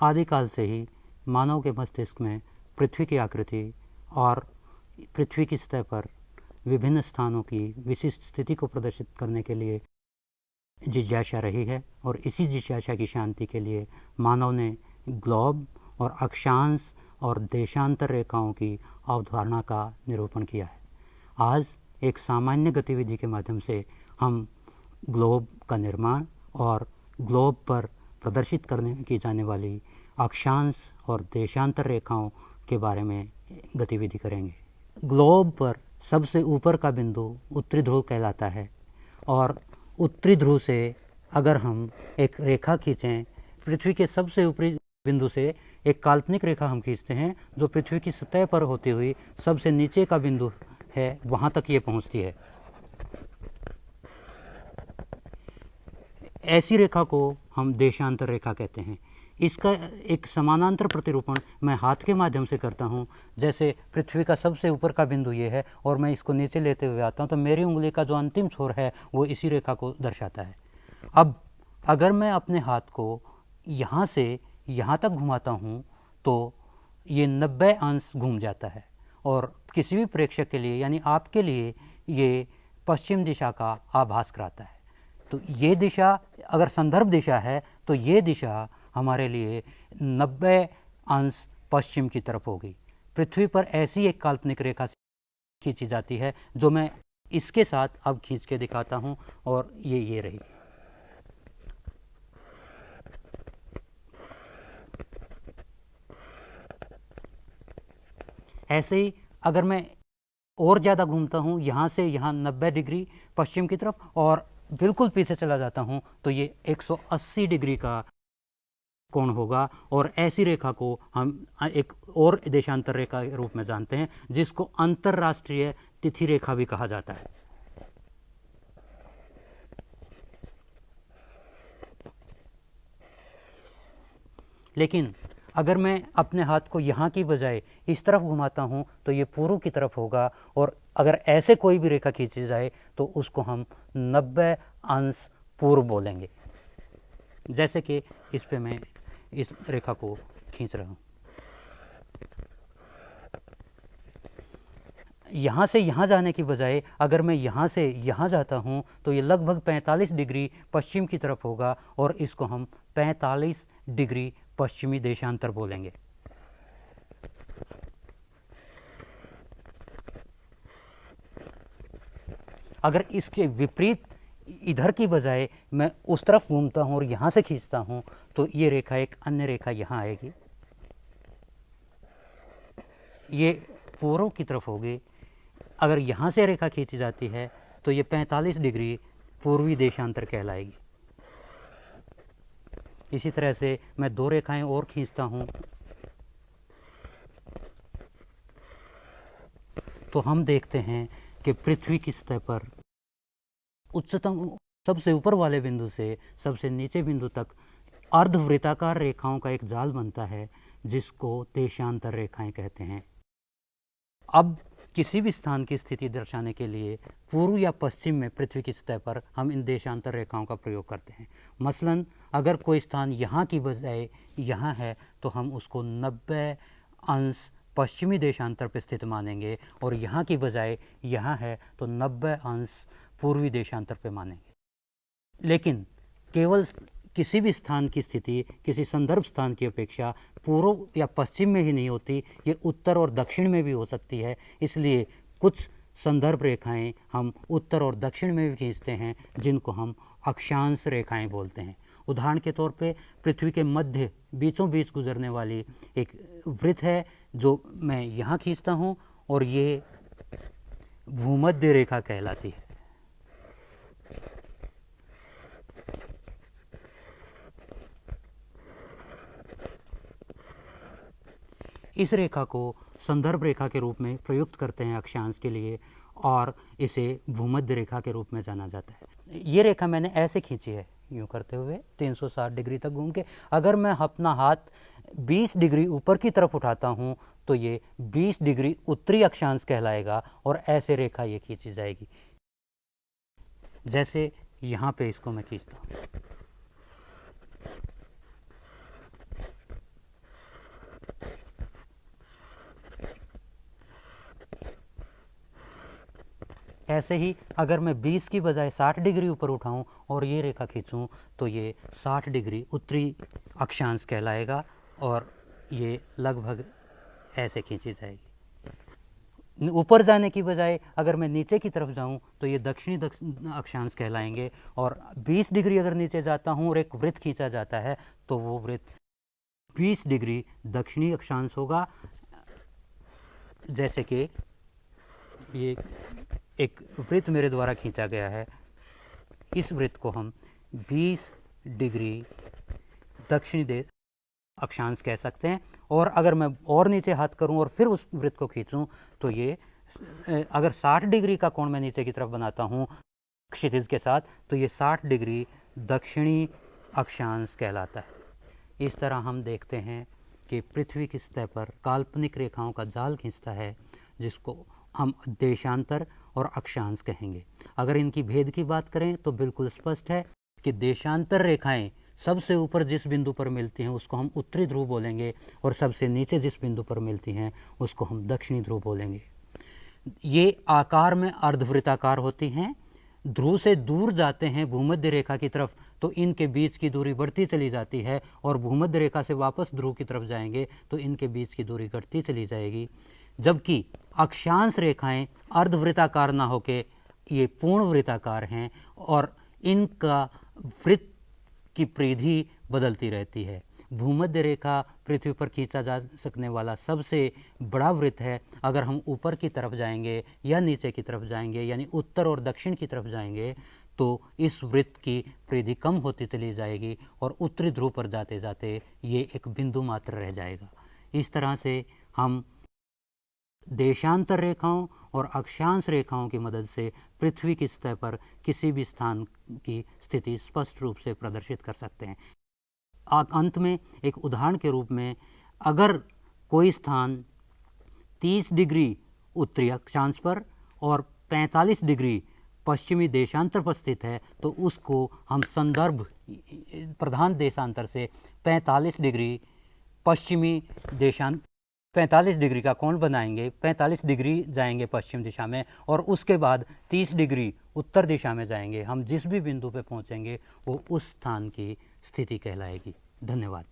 आदिकाल से ही मानव के मस्तिष्क में पृथ्वी की आकृति और पृथ्वी की सतह पर विभिन्न स्थानों की विशिष्ट स्थिति को प्रदर्शित करने के लिए जिज्ञासा रही है, और इसी जिज्ञासा की शांति के लिए मानव ने ग्लोब और अक्षांश और देशांतर रेखाओं की अवधारणा का निरूपण किया है। आज एक सामान्य गतिविधि के माध्यम से हम ग्लोब का निर्माण और ग्लोब पर प्रदर्शित करने की जाने वाली अक्षांश और देशांतर रेखाओं के बारे में गतिविधि करेंगे। ग्लोब पर सबसे ऊपर का बिंदु उत्तरी ध्रुव कहलाता है, और उत्तरी ध्रुव से अगर हम एक रेखा खींचें, पृथ्वी के सबसे ऊपरी बिंदु से एक काल्पनिक रेखा हम खींचते हैं जो पृथ्वी की सतह पर होती हुई सबसे नीचे का बिंदु है, वहाँ तक ये पहुँचती है। ऐसी रेखा को हम देशांतर रेखा कहते हैं। इसका एक समानांतर प्रतिरूपण मैं हाथ के माध्यम से करता हूँ। जैसे पृथ्वी का सबसे ऊपर का बिंदु ये है और मैं इसको नीचे लेते हुए आता हूँ, तो मेरी उंगली का जो अंतिम छोर है वो इसी रेखा को दर्शाता है। अब अगर मैं अपने हाथ को यहाँ से यहाँ तक घुमाता हूँ तो ये 90 अंश घूम जाता है, और किसी भी प्रेक्षक के लिए यानी आपके लिए ये पश्चिम दिशा का आभास कराता है। तो ये दिशा अगर संदर्भ दिशा है तो ये दिशा हमारे लिए 90 अंश पश्चिम की तरफ होगी। पृथ्वी पर ऐसी एक काल्पनिक रेखा खींची जाती है जो मैं इसके साथ अब खींच के दिखाता हूँ, और ये रही। ऐसे ही अगर मैं और ज़्यादा घूमता हूँ, यहाँ से यहाँ 90 डिग्री पश्चिम की तरफ और बिल्कुल पीछे चला जाता हूँ, तो ये 180 डिग्री का कोण होगा। और ऐसी रेखा को हम एक और देशांतर रेखा के रूप में जानते हैं, जिसको अंतरराष्ट्रीय तिथि रेखा भी कहा जाता है। लेकिन अगर मैं अपने हाथ को यहाँ की बजाय इस तरफ घुमाता हूँ तो ये पूर्व की तरफ होगा, और अगर ऐसे कोई भी रेखा खींची जाए तो उसको हम 90 अंश पूर्व बोलेंगे। जैसे कि इस पे मैं इस रेखा को खींच रहा हूँ। यहाँ से यहाँ जाने की बजाय अगर मैं यहाँ से यहाँ जाता हूँ तो ये लगभग 45 डिग्री पश्चिम की तरफ होगा, और इसको हम 45 डिग्री पश्चिमी देशांतर बोलेंगे। अगर इसके विपरीत इधर की बजाय मैं उस तरफ घूमता हूँ और यहाँ से खींचता हूँ तो ये रेखा एक अन्य रेखा यहाँ आएगी, ये पूर्व की तरफ होगी। अगर यहाँ से रेखा खींची जाती है तो ये 45 डिग्री पूर्वी देशांतर कहलाएगी। इसी तरह से मैं 2 रेखाएं और खींचता हूँ तो हम देखते हैं कि पृथ्वी की सतह पर उच्चतम सबसे ऊपर वाले बिंदु से सबसे नीचे बिंदु तक अर्धवृत्ताकार रेखाओं का एक जाल बनता है, जिसको देशांतर रेखाएं कहते हैं। अब किसी भी स्थान की स्थिति दर्शाने के लिए पूर्व या पश्चिम में पृथ्वी की सतह पर हम इन देशांतर रेखाओं का प्रयोग करते हैं। मसलन अगर कोई स्थान यहाँ की बजाय यहाँ है तो हम उसको 90 अंश पश्चिमी देशांतर पर स्थित मानेंगे, और यहाँ की बजाय यहाँ है तो 90 अंश पूर्वी देशांतर पर मानेंगे। लेकिन केवल किसी भी स्थान की स्थिति किसी संदर्भ स्थान की अपेक्षा पूर्व या पश्चिम में ही नहीं होती, ये उत्तर और दक्षिण में भी हो सकती है। इसलिए कुछ संदर्भ रेखाएं हम उत्तर और दक्षिण में भी खींचते हैं, जिनको हम अक्षांश रेखाएं बोलते हैं। उदाहरण के तौर पे पृथ्वी के मध्य बीचों बीच गुजरने वाली एक वृत्त है जो मैं यहाँ खींचता हूँ, और ये भूमध्य रेखा कहलाती है। इस रेखा को संदर्भ रेखा के रूप में प्रयुक्त करते हैं अक्षांश के लिए, और इसे भूमध्य रेखा के रूप में जाना जाता है। ये रेखा मैंने ऐसे खींची है, यूँ करते हुए 360 डिग्री तक घूम के। अगर मैं अपना हाथ 20 डिग्री ऊपर की तरफ उठाता हूँ तो ये 20 डिग्री उत्तरी अक्षांश कहलाएगा, और ऐसे रेखा ये खींची जाएगी। जैसे यहाँ पे इसको मैं खींचता हूँ। ऐसे ही अगर मैं 20 की बजाय 60 डिग्री ऊपर उठाऊं और ये रेखा खींचूं तो ये 60 डिग्री उत्तरी अक्षांश कहलाएगा और ये लगभग ऐसे खींची जाएगी। ऊपर जाने की बजाय अगर मैं नीचे की तरफ जाऊं तो ये दक्षिणी अक्षांश कहलाएंगे और 20 डिग्री अगर नीचे जाता हूं और एक वृत्त खींचा जाता है तो वो वृत्त 20 डिग्री दक्षिणी अक्षांश होगा। जैसे कि ये एक वृत्त मेरे द्वारा खींचा गया है, इस वृत्त को हम 20 डिग्री दक्षिणी अक्षांश कह सकते हैं। और अगर मैं और नीचे हाथ करूं और फिर उस वृत्त को खींचूं तो ये अगर 60 डिग्री का कोण मैं नीचे की तरफ बनाता हूं क्षितिज के साथ तो ये 60 डिग्री दक्षिणी अक्षांश कहलाता है। इस तरह हम देखते हैं कि पृथ्वी की सतह पर काल्पनिक रेखाओं का जाल खींचता है जिसको हम देशांतर और अक्षांश कहेंगे। अगर इनकी भेद की बात करें तो बिल्कुल स्पष्ट है कि देशांतर रेखाएं सबसे ऊपर जिस बिंदु पर मिलती हैं उसको हम उत्तरी ध्रुव बोलेंगे और सबसे नीचे जिस बिंदु पर मिलती हैं उसको हम दक्षिणी ध्रुव बोलेंगे। ये आकार में अर्धवृत्ताकार होती हैं। ध्रुव से दूर जाते हैं भूमध्य रेखा की तरफ तो इनके बीच की दूरी बढ़ती चली जाती है और भूमध्य रेखा से वापस ध्रुव की तरफ जाएंगे तो इनके बीच की दूरी घटती चली जाएगी। जबकि अक्षांश रेखाएं अर्धवृत्ताकार ना होके ये पूर्ण वृत्ताकार हैं और इनका वृत्त की परिधि बदलती रहती है। भूमध्य रेखा पृथ्वी पर खींचा जा सकने वाला सबसे बड़ा वृत्त है। अगर हम ऊपर की तरफ जाएंगे या नीचे की तरफ जाएंगे यानी उत्तर और दक्षिण की तरफ जाएंगे तो इस वृत्त की परिधि कम होती चली जाएगी और उत्तरी ध्रुव पर जाते जाते ये एक बिंदु मात्र रह जाएगा। इस तरह से हम देशांतर रेखाओं और अक्षांश रेखाओं की मदद से पृथ्वी की सतह पर किसी भी स्थान की स्थिति स्पष्ट रूप से प्रदर्शित कर सकते हैं। अंत में एक उदाहरण के रूप में अगर कोई स्थान 30 डिग्री उत्तरी अक्षांश पर और 45 डिग्री पश्चिमी देशांतर पर स्थित है तो उसको हम संदर्भ प्रधान देशांतर से 45 डिग्री पश्चिमी 45 डिग्री का कोण बनाएंगे, 45 डिग्री जाएंगे पश्चिम दिशा में और उसके बाद 30 डिग्री उत्तर दिशा में जाएंगे। हम जिस भी बिंदु पे पहुंचेंगे वो उस स्थान की स्थिति कहलाएगी। धन्यवाद।